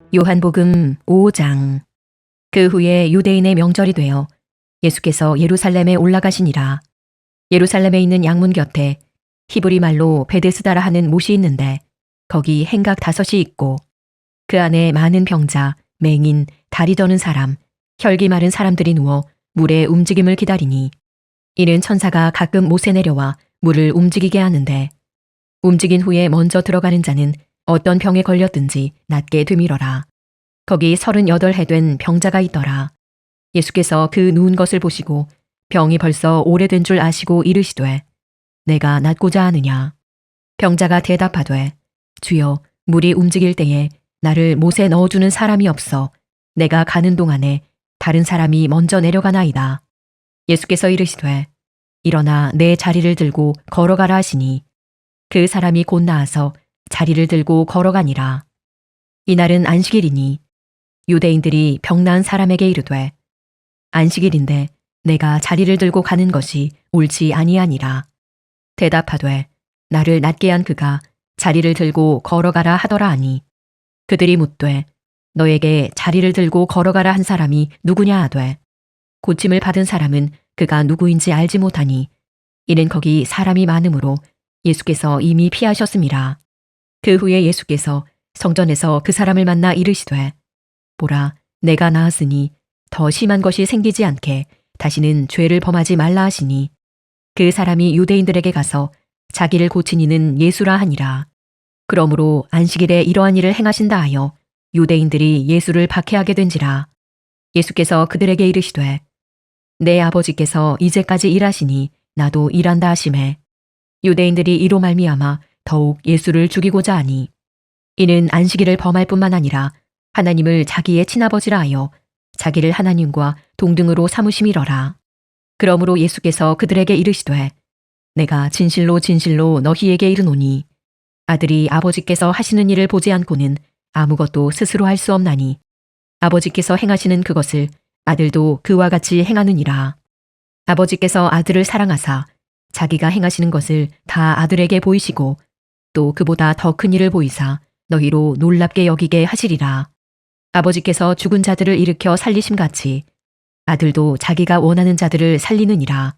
요한복음 5장. 그 후에 유대인의 명절이 되어 예수께서 예루살렘에 올라가시니라. 예루살렘에 있는 양문 곁에 히브리 말로 베데스다라 하는 못이 있는데 거기 행각 5이 있고 그 안에 많은 병자, 맹인, 다리 더는 사람, 혈기 마른 사람들이 누워 물의 움직임을 기다리니 이는 천사가 가끔 못에 내려와 물을 움직이게 하는데 움직인 후에 먼저 들어가는 자는 어떤 병에 걸렸든지 낫게 되밀어라. 거기 38해 된 병자가 있더라. 예수께서 그 누운 것을 보시고 병이 벌써 오래된 줄 아시고 이르시되 내가 낫고자 하느냐. 병자가 대답하되 주여 물이 움직일 때에 나를 못에 넣어주는 사람이 없어 내가 가는 동안에 다른 사람이 먼저 내려가나이다. 예수께서 이르시되 일어나 내 자리를 들고 걸어가라 하시니 그 사람이 곧 나아서 자리를 들고 걸어가니라. 이날은 안식일이니 유대인들이 병 나은 사람에게 이르되 안식일인데 내가 자리를 들고 가는 것이 옳지 아니하니라. 대답하되 나를 낫게 한 그가 자리를 들고 걸어가라 하더라 하니 그들이 묻되 너에게 자리를 들고 걸어가라 한 사람이 누구냐 하되 고침을 받은 사람은 그가 누구인지 알지 못하니 이는 거기 사람이 많으므로 예수께서 이미 피하셨음이라. 그 후에 예수께서 성전에서 그 사람을 만나 이르시되 보라 내가 나았으니 더 심한 것이 생기지 않게 다시는 죄를 범하지 말라 하시니 그 사람이 유대인들에게 가서 자기를 고친 이는 예수라 하니라. 그러므로 안식일에 이러한 일을 행하신다 하여 유대인들이 예수를 박해하게 된지라. 예수께서 그들에게 이르시되 내 아버지께서 이제까지 일하시니 나도 일한다 하시매 유대인들이 이로 말미암아 더욱 예수를 죽이고자 하니 이는 안식일을 범할 뿐만 아니라 하나님을 자기의 친아버지라 하여 자기를 하나님과 동등으로 삼으심이러라. 그러므로 예수께서 그들에게 이르시되 내가 진실로 진실로 너희에게 이르노니 아들이 아버지께서 하시는 일을 보지 않고는 아무것도 스스로 할 수 없나니 아버지께서 행하시는 그것을 아들도 그와 같이 행하느니라. 아버지께서 아들을 사랑하사 자기가 행하시는 것을 다 아들에게 보이시고 또 그보다 더 큰 일을 보이사 너희로 놀랍게 여기게 하시리라. 아버지께서 죽은 자들을 일으켜 살리심같이 아들도 자기가 원하는 자들을 살리느니라.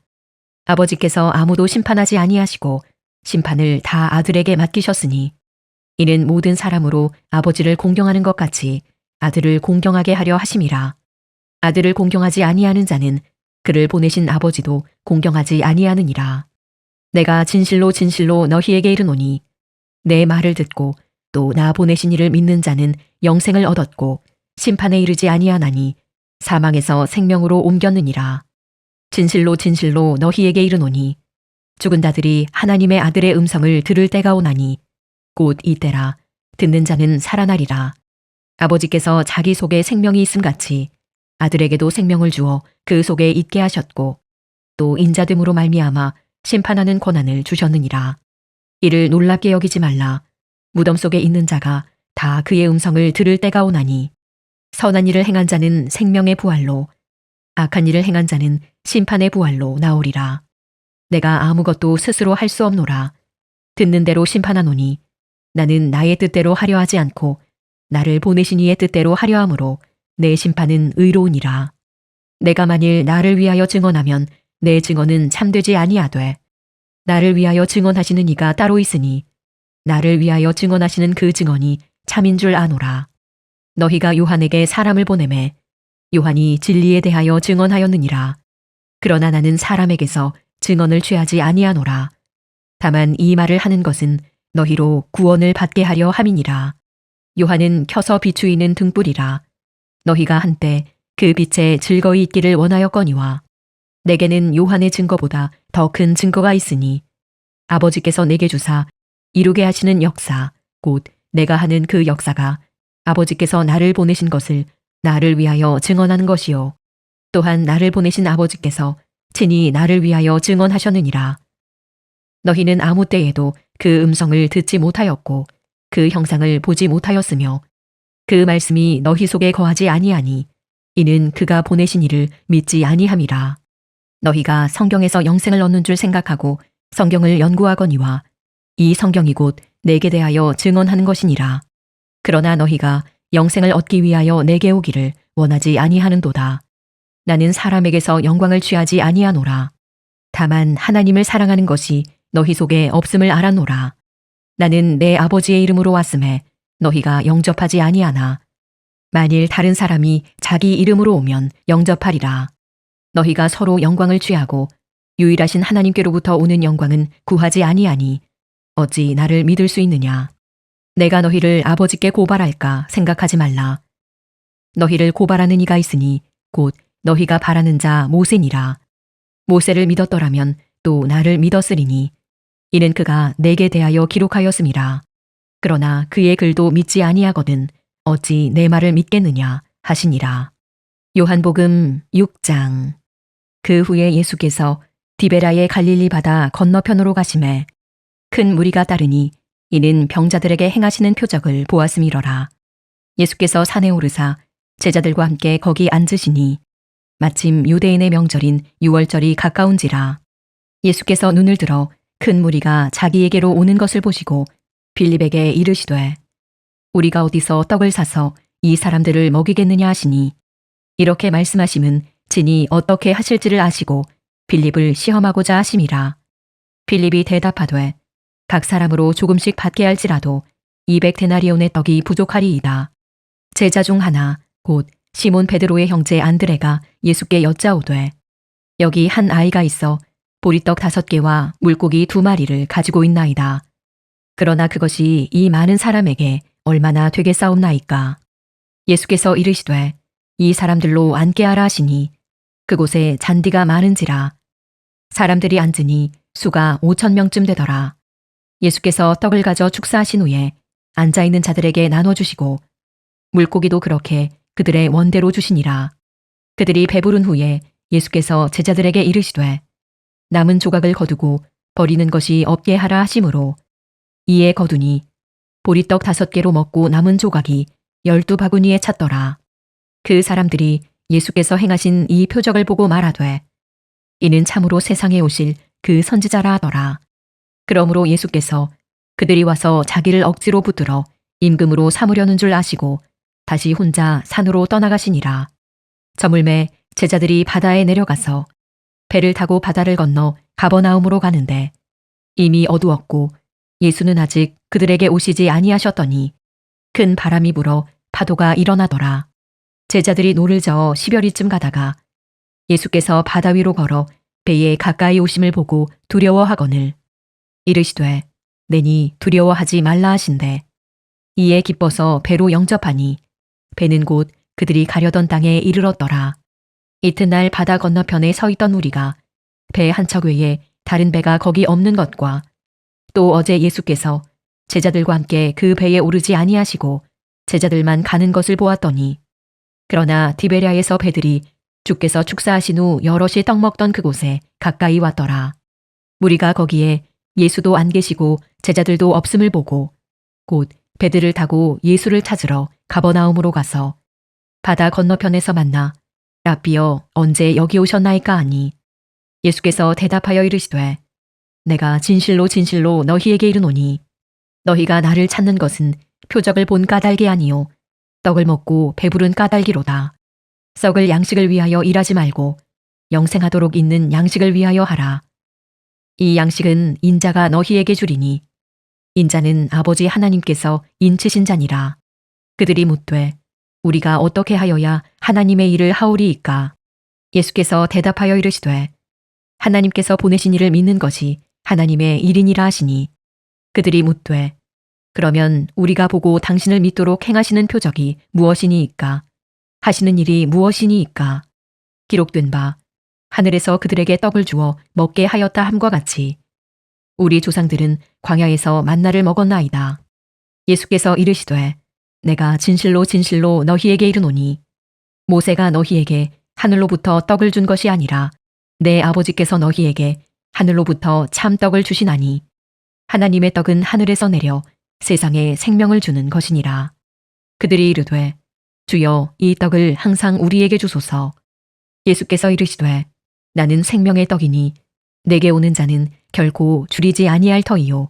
아버지께서 아무도 심판하지 아니하시고 심판을 다 아들에게 맡기셨으니 이는 모든 사람으로 아버지를 공경하는 것 같이 아들을 공경하게 하려 하심이라. 아들을 공경하지 아니하는 자는 그를 보내신 아버지도 공경하지 아니하느니라. 내가 진실로 진실로 너희에게 이르노니 내 말을 듣고 또 나 보내신 이를 믿는 자는 영생을 얻었고 심판에 이르지 아니하나니 사망에서 생명으로 옮겼느니라. 진실로 진실로 너희에게 이르노니 죽은 자들이 하나님의 아들의 음성을 들을 때가 오나니 곧 이때라. 듣는 자는 살아나리라. 아버지께서 자기 속에 생명이 있음같이 아들에게도 생명을 주어 그 속에 있게 하셨고 또 인자됨으로 말미암아 심판하는 권한을 주셨느니라. 이를 놀랍게 여기지 말라. 무덤 속에 있는 자가 다 그의 음성을 들을 때가 오나니 선한 일을 행한 자는 생명의 부활로 악한 일을 행한 자는 심판의 부활로 나오리라. 내가 아무것도 스스로 할 수 없노라. 듣는 대로 심판하노니 나는 나의 뜻대로 하려 하지 않고 나를 보내신 이의 뜻대로 하려 함으로 내 심판은 의로우니라. 내가 만일 나를 위하여 증언하면 내 증언은 참되지 아니하되 나를 위하여 증언하시는 이가 따로 있으니 나를 위하여 증언하시는 그 증언이 참인 줄 아노라. 너희가 요한에게 사람을 보내매 요한이 진리에 대하여 증언하였느니라. 그러나 나는 사람에게서 증언을 취하지 아니하노라. 다만 이 말을 하는 것은 너희로 구원을 받게 하려 함이니라. 요한은 켜서 비추이는 등불이라. 너희가 한때 그 빛에 즐거이 있기를 원하였거니와 내게는 요한의 증거보다 더 큰 증거가 있으니 아버지께서 내게 주사 이루게 하시는 역사 곧 내가 하는 그 역사가 아버지께서 나를 보내신 것을 나를 위하여 증언하는 것이요 또한 나를 보내신 아버지께서 친히 나를 위하여 증언하셨느니라. 너희는 아무 때에도 그 음성을 듣지 못하였고 그 형상을 보지 못하였으며 그 말씀이 너희 속에 거하지 아니하니 이는 그가 보내신 이를 믿지 아니함이라. 너희가 성경에서 영생을 얻는 줄 생각하고 성경을 연구하거니와 이 성경이 곧 내게 대하여 증언하는 것이니라. 그러나 너희가 영생을 얻기 위하여 내게 오기를 원하지 아니하는도다. 나는 사람에게서 영광을 취하지 아니하노라. 다만 하나님을 사랑하는 것이 너희 속에 없음을 알았노라. 나는 내 아버지의 이름으로 왔음에 너희가 영접하지 아니하나. 만일 다른 사람이 자기 이름으로 오면 영접하리라. 너희가 서로 영광을 취하고 유일하신 하나님께로부터 오는 영광은 구하지 아니하니 어찌 나를 믿을 수 있느냐. 내가 너희를 아버지께 고발할까 생각하지 말라. 너희를 고발하는 이가 있으니 곧 너희가 바라는 자 모세니라. 모세를 믿었더라면 또 나를 믿었으리니 이는 그가 내게 대하여 기록하였음이라. 그러나 그의 글도 믿지 아니하거든 어찌 내 말을 믿겠느냐 하시니라. 요한복음 6장. 그 후에 예수께서 디베라의 갈릴리 바다 건너편으로 가심에 큰 무리가 따르니 이는 병자들에게 행하시는 표적을 보았음이러라. 예수께서 산에 오르사 제자들과 함께 거기 앉으시니 마침 유대인의 명절인 유월절이 가까운지라. 예수께서 눈을 들어 큰 무리가 자기에게로 오는 것을 보시고 빌립에게 이르시되 우리가 어디서 떡을 사서 이 사람들을 먹이겠느냐 하시니 이렇게 말씀하심은 진이 어떻게 하실지를 아시고 빌립을 시험하고자 하심이라. 빌립이 대답하되 각 사람으로 조금씩 받게 할지라도 200데나리온의 떡이 부족하리이다. 제자 중 하나 곧 시몬 베드로의 형제 안드레가 예수께 여짜오되 여기 한 아이가 있어 보리떡 5개와 물고기 2마리를 가지고 있나이다. 그러나 그것이 이 많은 사람에게 얼마나 되겠사옵나이까. 예수께서 이르시되 이 사람들로 앉게 하라 하시니 그곳에 잔디가 많은지라. 사람들이 앉으니 수가 5,000명쯤 되더라. 예수께서 떡을 가져 축사하신 후에 앉아있는 자들에게 나눠주시고 물고기도 그렇게 그들의 원대로 주시니라. 그들이 배부른 후에 예수께서 제자들에게 이르시되 남은 조각을 거두고 버리는 것이 없게 하라 하심으로 이에 거두니 보리떡 5개로 먹고 남은 조각이 12바구니에 찼더라. 그 사람들이 예수께서 행하신 이 표적을 보고 말하되 이는 참으로 세상에 오실 그 선지자라 하더라. 그러므로 예수께서 그들이 와서 자기를 억지로 붙들어 임금으로 삼으려는 줄 아시고 다시 혼자 산으로 떠나가시니라. 저물매 제자들이 바다에 내려가서 배를 타고 바다를 건너 가버나움으로 가는데 이미 어두웠고 예수는 아직 그들에게 오시지 아니하셨더니 큰 바람이 불어 파도가 일어나더라. 제자들이 노를 저어 10여리쯤 가다가 예수께서 바다 위로 걸어 배에 가까이 오심을 보고 두려워하거늘 이르시되 내니 두려워하지 말라 하신대. 이에 기뻐서 배로 영접하니 배는 곧 그들이 가려던 땅에 이르렀더라. 이튿날 바다 건너편에 서 있던 우리가 배 한 척 외에 다른 배가 거기 없는 것과 또 어제 예수께서 제자들과 함께 그 배에 오르지 아니하시고 제자들만 가는 것을 보았더니 그러나 디베랴에서 배들이 주께서 축사하신 후 여럿이 떡 먹던 그곳에 가까이 왔더라. 무리가 거기에 예수도 안 계시고 제자들도 없음을 보고 곧 배들을 타고 예수를 찾으러 가버나움으로 가서 바다 건너편에서 만나 랍비여 언제 여기 오셨나이까 하니 예수께서 대답하여 이르시되 내가 진실로 진실로 너희에게 이르노니 너희가 나를 찾는 것은 표적을 본 까닭이 아니요 떡을 먹고 배부른 까닭이로다. 썩을 양식을 위하여 일하지 말고 영생하도록 있는 양식을 위하여 하라. 이 양식은 인자가 너희에게 주리니 인자는 아버지 하나님께서 인치신 자니라. 그들이 묻되 우리가 어떻게 하여야 하나님의 일을 하오리이까? 예수께서 대답하여 이르시되 하나님께서 보내신 이를 믿는 것이 하나님의 일이니라 하시니 그들이 묻되 그러면 우리가 보고 당신을 믿도록 행하시는 표적이 무엇이니이까? 하시는 일이 무엇이니이까? 기록된 바 하늘에서 그들에게 떡을 주어 먹게 하였다 함과 같이 우리 조상들은 광야에서 만나를 먹었나이다. 예수께서 이르시되 내가 진실로 진실로 너희에게 이르노니 모세가 너희에게 하늘로부터 떡을 준 것이 아니라 내 아버지께서 너희에게 하늘로부터 참떡을 주시나니 하나님의 떡은 하늘에서 내려 세상에 생명을 주는 것이니라. 그들이 이르되 주여 이 떡을 항상 우리에게 주소서. 예수께서 이르시되 나는 생명의 떡이니 내게 오는 자는 결코 줄이지 아니할 터이요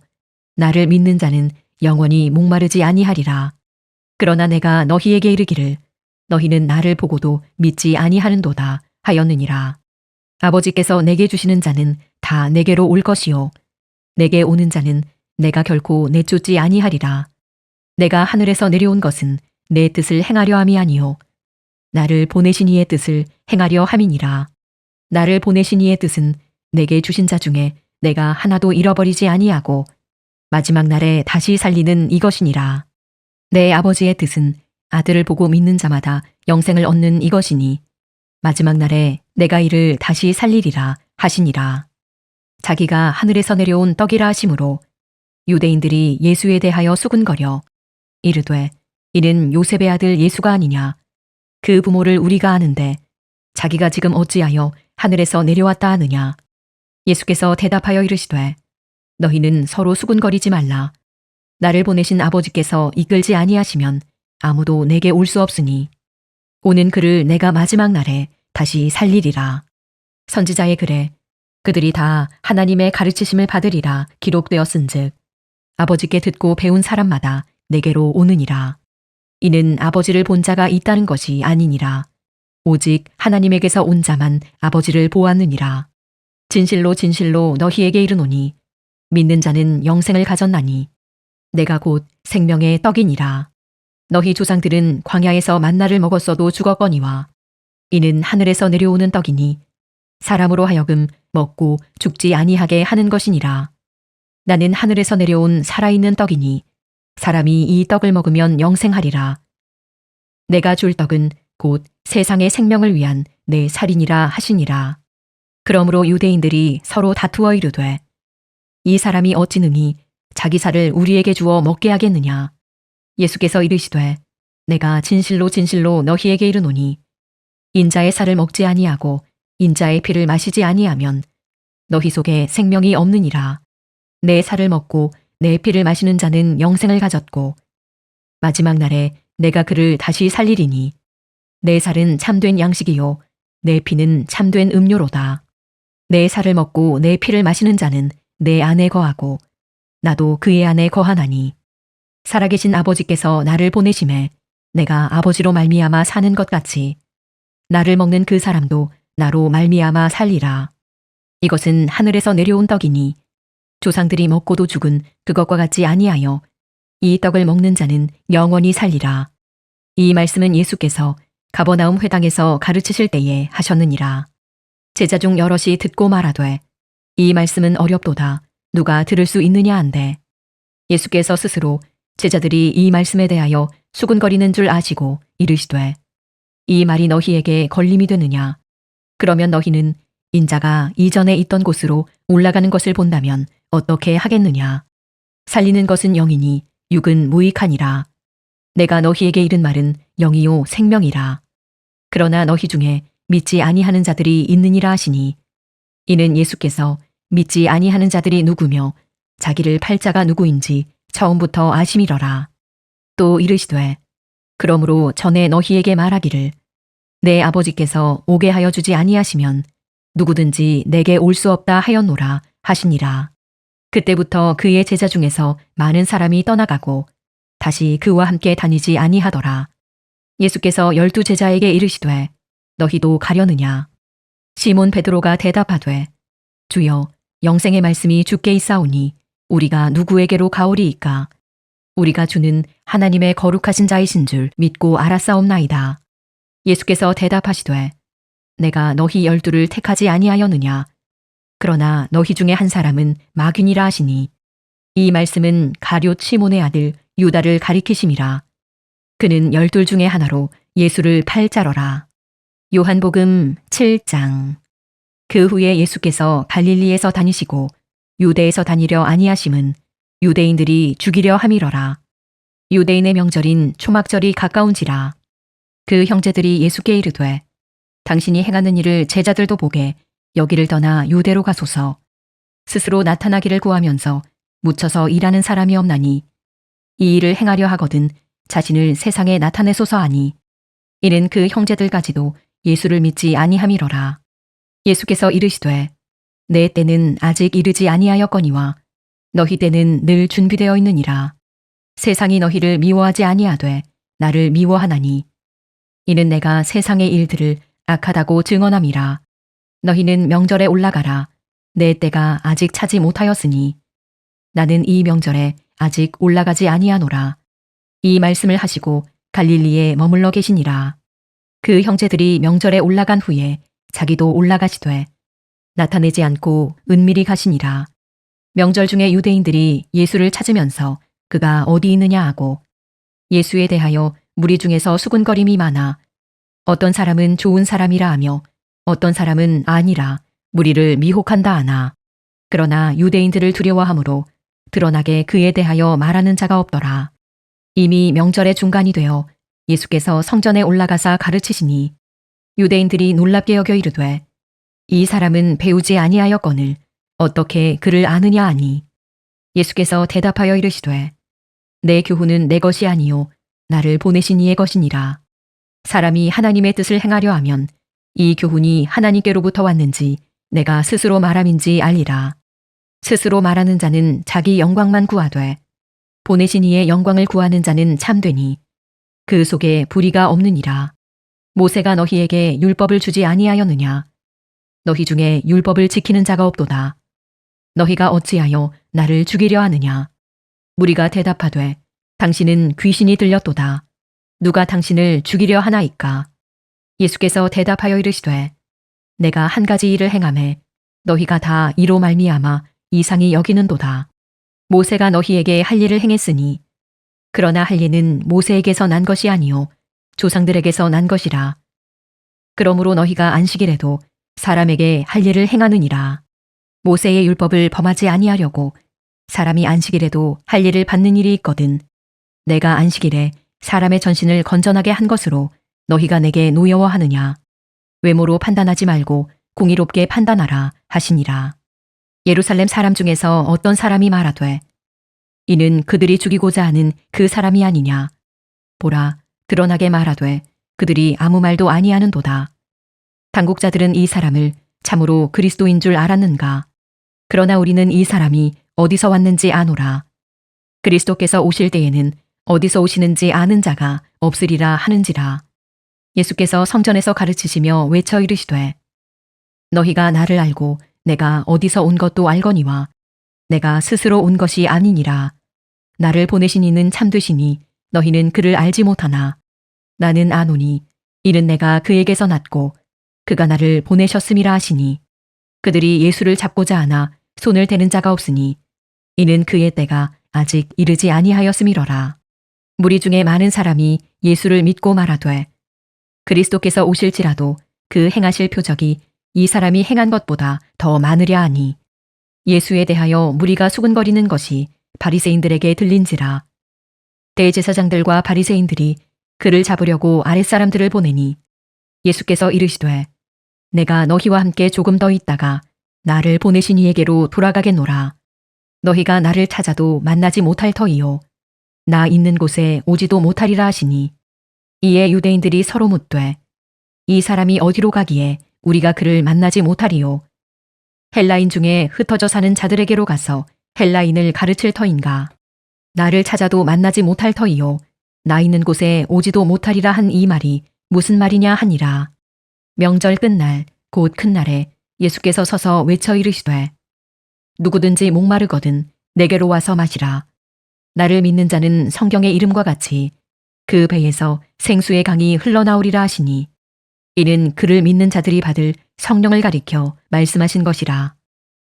나를 믿는 자는 영원히 목마르지 아니하리라. 그러나 내가 너희에게 이르기를 너희는 나를 보고도 믿지 아니하는도다 하였느니라. 아버지께서 내게 주시는 자는 다 내게로 올 것이요 내게 오는 자는 내가 결코 내쫓지 아니하리라. 내가 하늘에서 내려온 것은 내 뜻을 행하려 함이 아니요 나를 보내신 이의 뜻을 행하려 함이니라. 나를 보내신 이의 뜻은 내게 주신 자 중에 내가 하나도 잃어버리지 아니하고 마지막 날에 다시 살리는 이것이니라. 내 아버지의 뜻은 아들을 보고 믿는 자마다 영생을 얻는 이것이니 마지막 날에 내가 이를 다시 살리리라 하시니라. 자기가 하늘에서 내려온 떡이라 하심으로 유대인들이 예수에 대하여 수군거려 이르되 이는 요셉의 아들 예수가 아니냐. 그 부모를 우리가 아는데 자기가 지금 어찌하여 하늘에서 내려왔다 하느냐. 예수께서 대답하여 이르시되 너희는 서로 수군거리지 말라. 나를 보내신 아버지께서 이끌지 아니하시면 아무도 내게 올 수 없으니 오는 그를 내가 마지막 날에 다시 살리리라. 선지자의 글에 그들이 다 하나님의 가르치심을 받으리라 기록되었은즉 아버지께 듣고 배운 사람마다 내게로 오느니라. 이는 아버지를 본 자가 있다는 것이 아니니라. 오직 하나님에게서 온 자만 아버지를 보았느니라. 진실로 진실로 너희에게 이르노니 믿는 자는 영생을 가졌나니 내가 곧 생명의 떡이니라. 너희 조상들은 광야에서 만나를 먹었어도 죽었거니와 이는 하늘에서 내려오는 떡이니 사람으로 하여금 먹고 죽지 아니하게 하는 것이니라. 나는 하늘에서 내려온 살아있는 떡이니 사람이 이 떡을 먹으면 영생하리라. 내가 줄 떡은 곧 세상의 생명을 위한 내 살이니라 하시니라. 그러므로 유대인들이 서로 다투어 이르되 이 사람이 어찌 능히 자기 살을 우리에게 주어 먹게 하겠느냐. 예수께서 이르시되 내가 진실로 진실로 너희에게 이르노니 인자의 살을 먹지 아니하고 인자의 피를 마시지 아니하면 너희 속에 생명이 없느니라. 내 살을 먹고 내 피를 마시는 자는 영생을 가졌고 마지막 날에 내가 그를 다시 살리리니 내 살은 참된 양식이요 내 피는 참된 음료로다. 내 살을 먹고 내 피를 마시는 자는 내 안에 거하고 나도 그의 안에 거하나니 살아계신 아버지께서 나를 보내심에 내가 아버지로 말미암아 사는 것 같이 나를 먹는 그 사람도 나로 말미암아 살리라. 이것은 하늘에서 내려온 떡이니 조상들이 먹고도 죽은 그것과 같지 아니하여 이 떡을 먹는 자는 영원히 살리라. 이 말씀은 예수께서 가버나움 회당에서 가르치실 때에 하셨느니라. 제자 중 여럿이 듣고 말하되 이 말씀은 어렵도다. 누가 들을 수 있느냐 한데 예수께서 스스로 제자들이 이 말씀에 대하여 수군거리는 줄 아시고 이르시되 이 말이 너희에게 걸림이 되느냐. 그러면 너희는 인자가 이전에 있던 곳으로 올라가는 것을 본다면 어떻게 하겠느냐. 살리는 것은 영이니 육은 무익하니라. 내가 너희에게 이른 말은 영이요 생명이라. 그러나 너희 중에 믿지 아니하는 자들이 있느니라 하시니 이는 예수께서 믿지 아니하는 자들이 누구며 자기를 팔 자가 누구인지 처음부터 아심이러라. 또 이르시되 그러므로 전에 너희에게 말하기를 내 아버지께서 오게 하여 주지 아니하시면 누구든지 내게 올 수 없다 하였노라 하시니라. 그때부터 그의 제자 중에서 많은 사람이 떠나가고 다시 그와 함께 다니지 아니하더라. 예수께서 12 제자에게 이르시되 너희도 가려느냐. 시몬 베드로가 대답하되 주여 영생의 말씀이 주께 있사오니 우리가 누구에게로 가오리이까. 우리가 주는 하나님의 거룩하신 자이신 줄 믿고 알았사옵나이다. 예수께서 대답하시되 내가 너희 12를 택하지 아니하였느냐. 그러나 너희 중에 한 사람은 마귀니라 하시니 이 말씀은 가룟 시몬의 아들 유다를 가리키심이라. 그는 12 중에 하나로 예수를 팔 자러라. 요한복음 7장. 그 후에 예수께서 갈릴리에서 다니시고 유대에서 다니려 아니하심은 유대인들이 죽이려 함이러라. 유대인의 명절인 초막절이 가까운지라. 그 형제들이 예수께 이르되 당신이 행하는 일을 제자들도 보게 여기를 떠나 유대로 가소서. 스스로 나타나기를 구하면서 묻혀서 일하는 사람이 없나니 이 일을 행하려 하거든 자신을 세상에 나타내소서 하니 이는 그 형제들까지도 예수를 믿지 아니함이러라. 예수께서 이르시되 내 때는 아직 이르지 아니하였거니와 너희 때는 늘 준비되어 있느니라. 세상이 너희를 미워하지 아니하되 나를 미워하나니 이는 내가 세상의 일들을 악하다고 증언함이라. 너희는 명절에 올라가라. 내 때가 아직 차지 못하였으니 나는 이 명절에 아직 올라가지 아니하노라. 이 말씀을 하시고 갈릴리에 머물러 계시니라. 그 형제들이 명절에 올라간 후에 자기도 올라가시되 나타내지 않고 은밀히 가시니라. 명절 중에 유대인들이 예수를 찾으면서 그가 어디 있느냐 하고 예수에 대하여 무리 중에서 수군거림이 많아 어떤 사람은 좋은 사람이라 하며 어떤 사람은 아니라 무리를 미혹한다 하나. 그러나 유대인들을 두려워하므로 드러나게 그에 대하여 말하는 자가 없더라. 이미 명절의 중간이 되어 예수께서 성전에 올라가사 가르치시니 유대인들이 놀랍게 여겨 이르되 이 사람은 배우지 아니하였거늘 어떻게 그를 아느냐 하니 예수께서 대답하여 이르시되 내 교훈은 내 것이 아니요 나를 보내신 이의 것이니라. 사람이 하나님의 뜻을 행하려 하면 이 교훈이 하나님께로부터 왔는지 내가 스스로 말함인지 알리라. 스스로 말하는 자는 자기 영광만 구하되 보내신 이의 영광을 구하는 자는 참되니 그 속에 불의가 없느니라. 모세가 너희에게 율법을 주지 아니하였느냐? 너희 중에 율법을 지키는 자가 없도다. 너희가 어찌하여 나를 죽이려 하느냐? 무리가 대답하되 당신은 귀신이 들렸도다. 누가 당신을 죽이려 하나이까? 예수께서 대답하여 이르시되 내가 한 가지 일을 행하매 너희가 다 이로 말미암아 이상히 여기는도다. 모세가 너희에게 할 일을 행했으니 그러나 할 일은 모세에게서 난 것이 아니요 조상들에게서 난 것이라. 그러므로 너희가 안식일에도 사람에게 할 일을 행하느니라. 모세의 율법을 범하지 아니하려고 사람이 안식일에도 할 일을 받는 일이 있거든. 내가 안식일에 사람의 전신을 건전하게 한 것으로 너희가 내게 노여워하느냐. 외모로 판단하지 말고 공의롭게 판단하라 하시니라. 예루살렘 사람 중에서 어떤 사람이 말하되 이는 그들이 죽이고자 하는 그 사람이 아니냐. 보라, 드러나게 말하되 그들이 아무 말도 아니하는도다. 당국자들은 이 사람을 참으로 그리스도인 줄 알았는가. 그러나 우리는 이 사람이 어디서 왔는지 아노라. 그리스도께서 오실 때에는 어디서 오시는지 아는 자가 없으리라 하는지라. 예수께서 성전에서 가르치시며 외쳐 이르시되 너희가 나를 알고 내가 어디서 온 것도 알거니와 내가 스스로 온 것이 아니니라. 나를 보내신 이는 참되시니 너희는 그를 알지 못하나 나는 아노니 이는 내가 그에게서 났고 그가 나를 보내셨음이라 하시니 그들이 예수를 잡고자 하나 손을 대는 자가 없으니 이는 그의 때가 아직 이르지 아니하였음이러라. 무리 중에 많은 사람이 예수를 믿고 말하되 그리스도께서 오실지라도 그 행하실 표적이 이 사람이 행한 것보다 더 많으랴 하니 예수에 대하여 무리가 수군거리는 것이 바리새인들에게 들린지라. 대제사장들과 바리새인들이 그를 잡으려고 아랫사람들을 보내니 예수께서 이르시되 내가 너희와 함께 조금 더 있다가 나를 보내신 이에게로 돌아가겠노라. 너희가 나를 찾아도 만나지 못할 터이요 나 있는 곳에 오지도 못하리라 하시니 이에 유대인들이 서로 묻되 이 사람이 어디로 가기에 우리가 그를 만나지 못하리요. 헬라인 중에 흩어져 사는 자들에게로 가서 헬라인을 가르칠 터인가. 나를 찾아도 만나지 못할 터이요 나 있는 곳에 오지도 못하리라 한 이 말이 무슨 말이냐 하니라. 명절 끝날 곧 큰 날에 예수께서 서서 외쳐 이르시되 누구든지 목마르거든 내게로 와서 마시라. 나를 믿는 자는 성경의 이름과 같이 그 배에서 생수의 강이 흘러나오리라 하시니 이는 그를 믿는 자들이 받을 성령을 가리켜 말씀하신 것이라.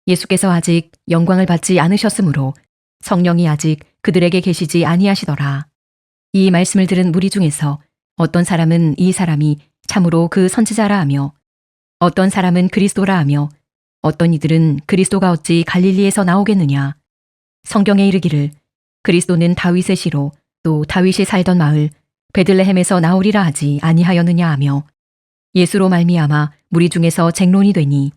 예수께서 아직 영광을 받지 않으셨으므로 성령이 아직 그들에게 계시지 아니하시더라. 이 말씀을 들은 무리 중에서 어떤 사람은 이 사람이 참으로 그 선지자라 하며 어떤 사람은 그리스도라 하며 어떤 이들은 그리스도가 어찌 갈릴리에서 나오겠느냐. 성경에 이르기를 그리스도는 다윗의 시로 또 다윗이 살던 마을 베들레헴에서 나오리라 하지 아니하였느냐 하며 예수로 말미암아 무리 중에서 쟁론이 되니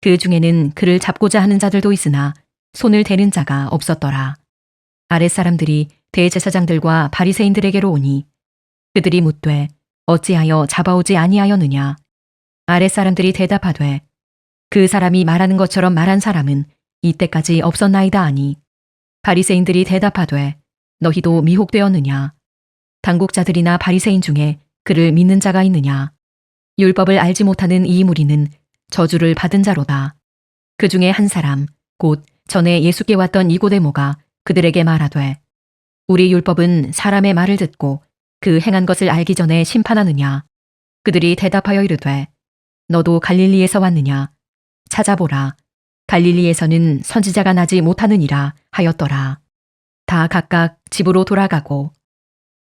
그 중에는 그를 잡고자 하는 자들도 있으나 손을 대는 자가 없었더라. 아랫사람들이 대제사장들과 바리새인들에게로 오니 그들이 묻되 어찌하여 잡아오지 아니하였느냐. 아랫사람들이 대답하되 그 사람이 말하는 것처럼 말한 사람은 이때까지 없었나이다 하니 바리새인들이 대답하되 너희도 미혹되었느냐. 당국자들이나 바리새인 중에 그를 믿는 자가 있느냐? 율법을 알지 못하는 이 무리는 저주를 받은 자로다. 그 중에 한 사람, 곧 전에 예수께 왔던 니고데모가 그들에게 말하되, 우리 율법은 사람의 말을 듣고 그 행한 것을 알기 전에 심판하느냐? 그들이 대답하여 이르되, 너도 갈릴리에서 왔느냐? 찾아보라. 갈릴리에서는 선지자가 나지 못하느니라 하였더라. 다 각각 집으로 돌아가고.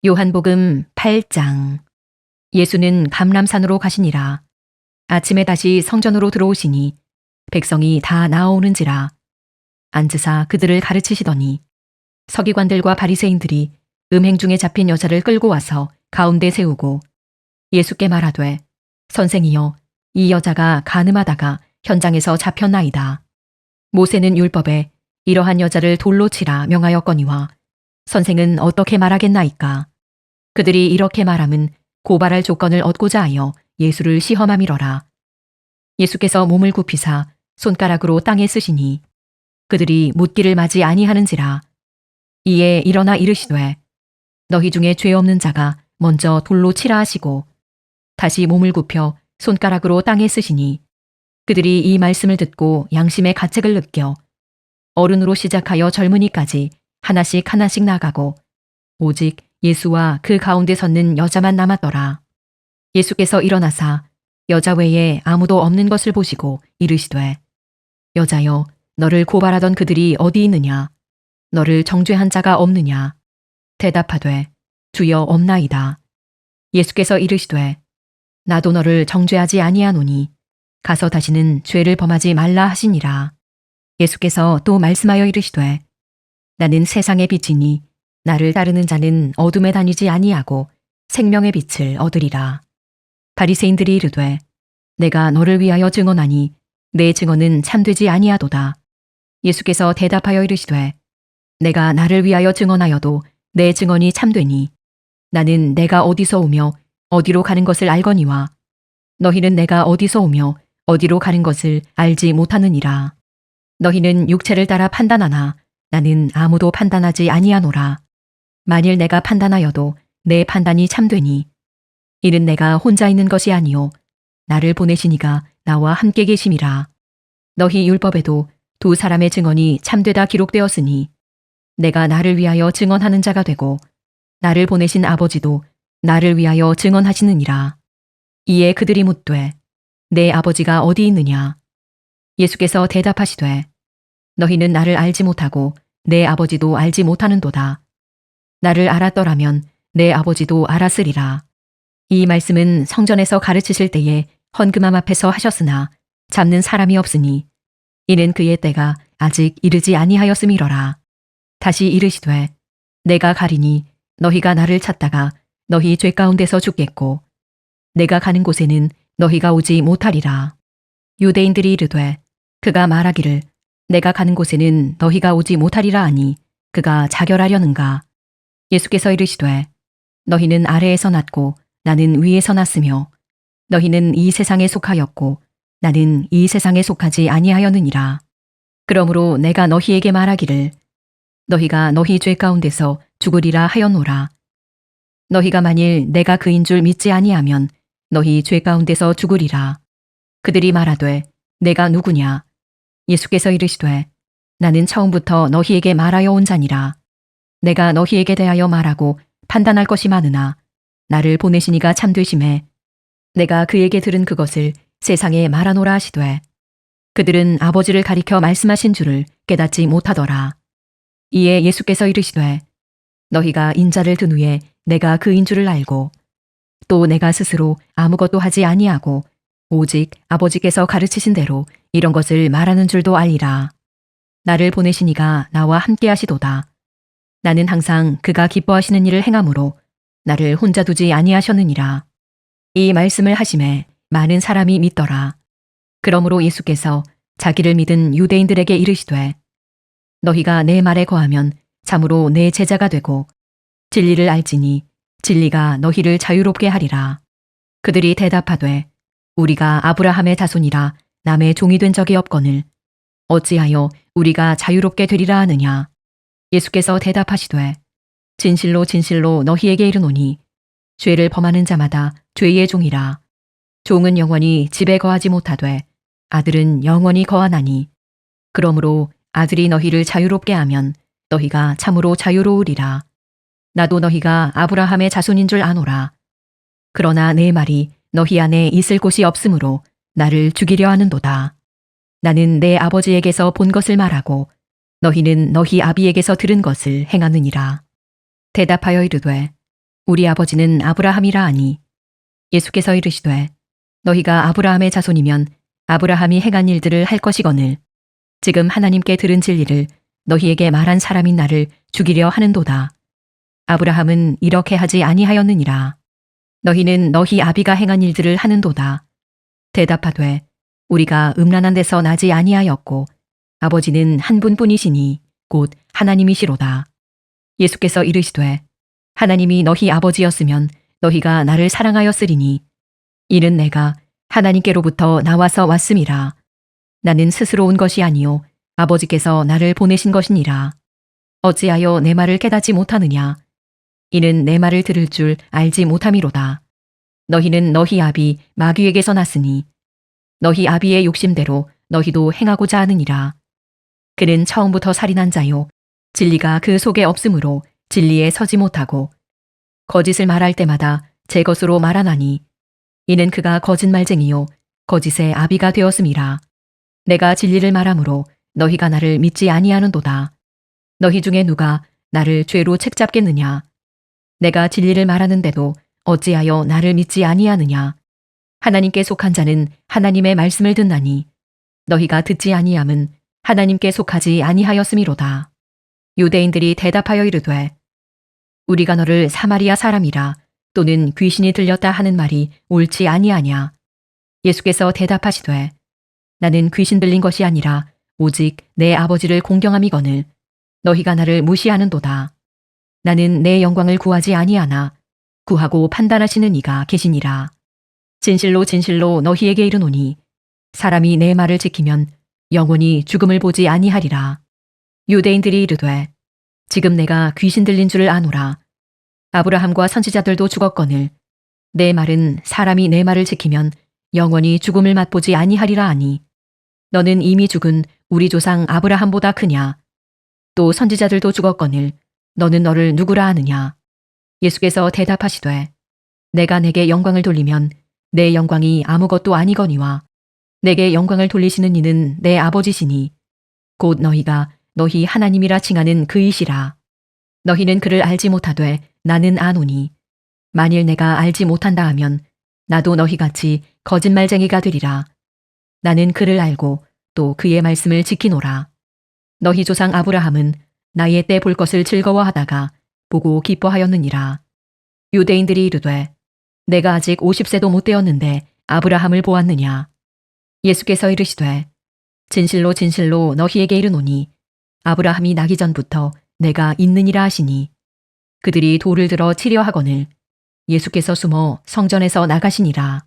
요한복음 8장. 예수는 감람산으로 가시니라. 아침에 다시 성전으로 들어오시니 백성이 다 나아오는지라. 앉으사 그들을 가르치시더니 서기관들과 바리새인들이 음행 중에 잡힌 여자를 끌고 와서 가운데 세우고 예수께 말하되, 선생이여, 이 여자가 간음하다가 현장에서 잡혔나이다. 모세는 율법에 이러한 여자를 돌로 치라 명하였거니와 선생은 어떻게 말하겠나이까? 그들이 이렇게 말함은 고발할 조건을 얻고자 하여 예수를 시험함이러라. 예수께서 몸을 굽히사 손가락으로 땅에 쓰시니 그들이 묻기를 마지 아니하는지라. 이에 일어나 이르시되, 너희 중에 죄 없는 자가 먼저 돌로 치라 하시고 다시 몸을 굽혀 손가락으로 땅에 쓰시니 그들이 이 말씀을 듣고 양심의 가책을 느껴 어른으로 시작하여 젊은이까지 하나씩 하나씩 나가고 오직 예수와 그 가운데 섰는 여자만 남았더라. 예수께서 일어나사 여자 외에 아무도 없는 것을 보시고 이르시되, 여자여, 너를 고발하던 그들이 어디 있느냐? 너를 정죄한 자가 없느냐? 대답하되, 주여, 없나이다. 예수께서 이르시되, 나도 너를 정죄하지 아니하노니 가서 다시는 죄를 범하지 말라 하시니라. 예수께서 또 말씀하여 이르시되, 나는 세상의 빛이니 나를 따르는 자는 어둠에 다니지 아니하고 생명의 빛을 얻으리라. 바리새인들이 이르되, 내가 너를 위하여 증언하니 내 증언은 참되지 아니하도다. 예수께서 대답하여 이르시되, 내가 나를 위하여 증언하여도 내 증언이 참되니 나는 내가 어디서 오며 어디로 가는 것을 알거니와 너희는 내가 어디서 오며 어디로 가는 것을 알지 못하느니라. 너희는 육체를 따라 판단하나 나는 아무도 판단하지 아니하노라. 만일 내가 판단하여도 내 판단이 참되니 이는 내가 혼자 있는 것이 아니요 나를 보내시니가 나와 함께 계심이라. 너희 율법에도 두 사람의 증언이 참되다 기록되었으니 내가 나를 위하여 증언하는 자가 되고 나를 보내신 아버지도 나를 위하여 증언하시느니라. 이에 그들이 묻되, 내 아버지가 어디 있느냐? 예수께서 대답하시되, 너희는 나를 알지 못하고 내 아버지도 알지 못하는도다. 나를 알았더라면 내 아버지도 알았으리라. 이 말씀은 성전에서 가르치실 때에 헌금함 앞에서 하셨으나 잡는 사람이 없으니 이는 그의 때가 아직 이르지 아니하였음이러라. 다시 이르시되, 내가 가리니 너희가 나를 찾다가 너희 죄 가운데서 죽겠고 내가 가는 곳에는 너희가 오지 못하리라. 유대인들이 이르되, 그가 말하기를 내가 가는 곳에는 너희가 오지 못하리라 하니 그가 자결하려는가? 예수께서 이르시되, 너희는 아래에서 났고 나는 위에서 났으며 너희는 이 세상에 속하였고 나는 이 세상에 속하지 아니하였느니라. 그러므로 내가 너희에게 말하기를 너희가 너희 죄 가운데서 죽으리라 하였노라. 너희가 만일 내가 그인 줄 믿지 아니하면 너희 죄 가운데서 죽으리라. 그들이 말하되, 내가 누구냐? 예수께서 이르시되, 나는 처음부터 너희에게 말하여 온 자니라. 내가 너희에게 대하여 말하고 판단할 것이 많으나 나를 보내신 이가 참되심에 내가 그에게 들은 그것을 세상에 말하노라 하시되 그들은 아버지를 가리켜 말씀하신 줄을 깨닫지 못하더라. 이에 예수께서 이르시되, 너희가 인자를 든 후에 내가 그인 줄을 알고 또 내가 스스로 아무것도 하지 아니하고 오직 아버지께서 가르치신 대로 이런 것을 말하는 줄도 알리라. 나를 보내신 이가 나와 함께 하시도다. 나는 항상 그가 기뻐하시는 일을 행함으로 나를 혼자 두지 아니하셨느니라. 이 말씀을 하심에 많은 사람이 믿더라. 그러므로 예수께서 자기를 믿은 유대인들에게 이르시되, 너희가 내 말에 거하면 참으로 내 제자가 되고 진리를 알지니 진리가 너희를 자유롭게 하리라. 그들이 대답하되, 우리가 아브라함의 자손이라 남의 종이 된 적이 없거늘 어찌하여 우리가 자유롭게 되리라 하느냐? 예수께서 대답하시되, 진실로 진실로 너희에게 이르노니 죄를 범하는 자마다 죄의 종이라. 종은 영원히 집에 거하지 못하되 아들은 영원히 거하나니 그러므로 아들이 너희를 자유롭게 하면 너희가 참으로 자유로우리라. 나도 너희가 아브라함의 자손인 줄 아노라. 그러나 내 말이 너희 안에 있을 곳이 없으므로 나를 죽이려 하는도다. 나는 내 아버지에게서 본 것을 말하고 너희는 너희 아비에게서 들은 것을 행하느니라. 대답하여 이르되 우리 아버지는 아브라함이라 하니 예수께서 이르시되 너희가 아브라함의 자손이면 아브라함이 행한 일들을 할 것이거늘 지금 하나님께 들은 진리를 너희에게 말한 사람인 나를 죽이려 하는도다. 아브라함은 이렇게 하지 아니하였느니라. 너희는 너희 아비가 행한 일들을 하는도다. 대답하되 우리가 음란한 데서 나지 아니하였고 아버지는 한 분뿐이시니 곧 하나님이시로다. 예수께서 이르시되 하나님이 너희 아버지였으면 너희가 나를 사랑하였으리니 이는 내가 하나님께로부터 나와서 왔음이라. 나는 스스로 온 것이 아니요 아버지께서 나를 보내신 것이니라. 어찌하여 내 말을 깨닫지 못하느냐. 이는 내 말을 들을 줄 알지 못함이로다. 너희는 너희 아비 마귀에게서 났으니 너희 아비의 욕심대로 너희도 행하고자 하느니라. 그는 처음부터 살인한 자요 진리가 그 속에 없으므로 진리에 서지 못하고 거짓을 말할 때마다 제 것으로 말하나니 이는 그가 거짓말쟁이요 거짓의 아비가 되었음이라. 내가 진리를 말하므로 너희가 나를 믿지 아니하는도다. 너희 중에 누가 나를 죄로 책잡겠느냐. 내가 진리를 말하는데도 어찌하여 나를 믿지 아니하느냐. 하나님께 속한 자는 하나님의 말씀을 듣나니 너희가 듣지 아니함은 하나님께 속하지 아니하였음이로다. 유대인들이 대답하여 이르되 우리가 너를 사마리아 사람이라 또는 귀신이 들렸다 하는 말이 옳지 아니하냐. 예수께서 대답하시되 나는 귀신 들린 것이 아니라 오직 내 아버지를 공경함이거늘 너희가 나를 무시하는도다. 나는 내 영광을 구하지 아니하나 구하고 판단하시는 이가 계시니라. 진실로 진실로 너희에게 이르노니 사람이 내 말을 지키면 영원히 죽음을 보지 아니하리라. 유대인들이 이르되 지금 내가 귀신 들린 줄을 아노라. 아브라함과 선지자들도 죽었거늘 내 말은 사람이 내 말을 지키면 영원히 죽음을 맛보지 아니하리라 하니 너는 이미 죽은 우리 조상 아브라함보다 크냐. 또 선지자들도 죽었거늘 너는 너를 누구라 하느냐. 예수께서 대답하시되 내가 내게 영광을 돌리면 내 영광이 아무것도 아니거니와 내게 영광을 돌리시는 이는 내 아버지시니 곧 너희가 너희 하나님이라 칭하는 그이시라. 너희는 그를 알지 못하되 나는 아노니 만일 내가 알지 못한다 하면 나도 너희같이 거짓말쟁이가 되리라. 나는 그를 알고 또 그의 말씀을 지키노라. 너희 조상 아브라함은 나의 때 볼 것을 즐거워하다가 보고 기뻐하였느니라. 유대인들이 이르되 내가 아직 50세도 못 되었는데 아브라함을 보았느냐. 예수께서 이르시되 진실로 진실로 너희에게 이르노니 아브라함이 나기 전부터 내가 있느니라 하시니 그들이 돌을 들어 치려 하거늘 예수께서 숨어 성전에서 나가시니라.